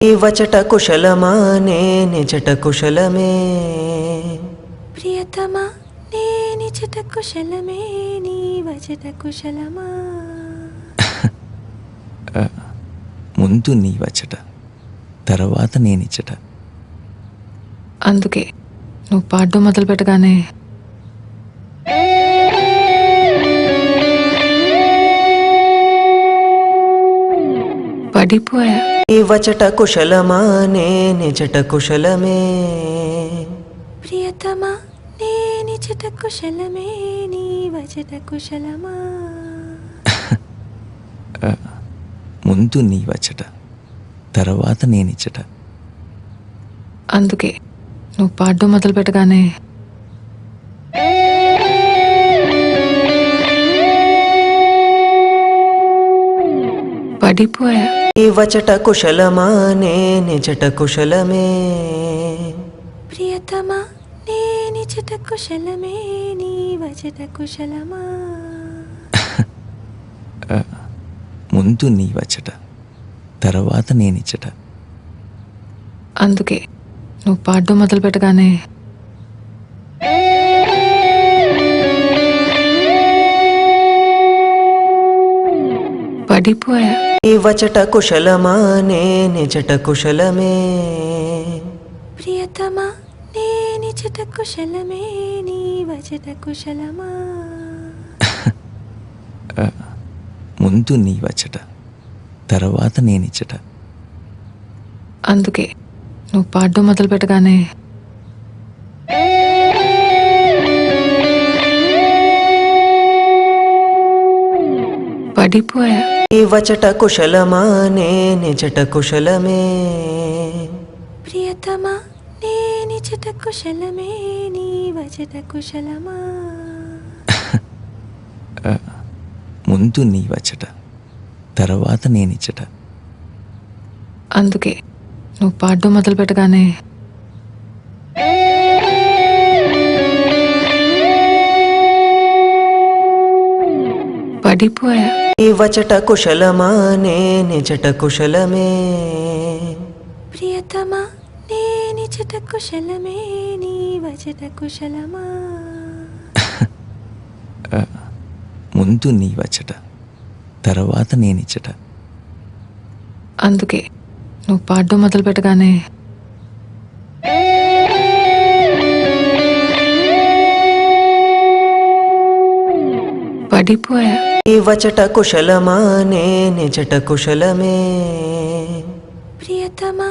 వచట కుశలమా నిచట కుశలమే ప్రియతమా నిచట కుశలమే నీ వచట కుశలమా ముందు నీ వచట తర్వాత నేనిచ్చట. అందుకే నువ్వు పాడడం మొదలు పెట్టగానే పడిపోయా. వచట కుశలమా నిచట కుశలమే ప్రియతమా నిచట కుశలమే నీ వచట కుశలమా ముందు నీ వచట తర్వాత నేనిచ్చట. అందుకే నువ్వు పాడడం మొదలు పెట్టగానే పడిపోయా. వచట కుశలమా నిచట కుశలమే ప్రియతమా నిచట కుశలమే నీ వచట కుశలమా ముందు నీ వచట తర్వాత నేనిచ్చట. అందుకే నువ్వు పాడడం మొదలు పెట్టగానే పడిపోయా. వచట కుశలమా నిచట కుశలమే ప్రియతమా నిచట కుశలమే నీ వచట కుశలమా ముందు నీ వచట తర్వాత నేనిచ్చట. అందుకే నువ్వు పాడడం మొదలు పెట్టగానే పడిపోయా. వచట కుశలమా నిచట కుశలమే ప్రియతమా నిచట కుశలమే నీ వచట కుశలమా ముందు నీ వచట తర్వాత నేనిచ్చట. అందుకే నువ్వు పాడడం మొదలు పెట్టగానే పడిపోయా. వచట కుశలమా నిచట కుశలమే ప్రియతమా నిచట కుశలమే నీ వచట కుశలమా ముందు నీ వచట తర్వాత నేనిచ్చట. అందుకే నువ్వు పాడడం మొదలు పెట్టగానే పడిపోయా. వచట కుశలమా నిచట కుశలమే ప్రియతమా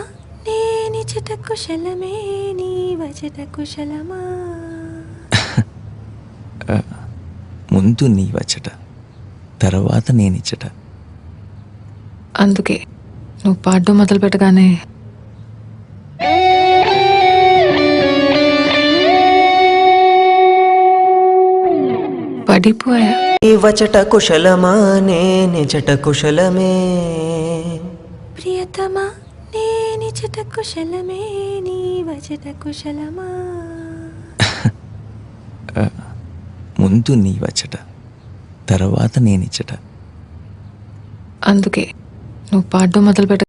నిచట కుశలమే నీ వచట కుశలమా ముందు నీ వచట తర్వాత నేనిచ్చట. అందుకే నువ్వు పాడడం మొదలు పెట్టగానే పడిపోయా. వచట కుశలమా నిచట కుశలమే ప్రియతమా నిచట కుశలమే నీ వచట కుశలమా ముందు నీ వచట తర్వాత నేనిచ్చట. అందుకే నువ్వు పాడడం మొదలు పెట్ట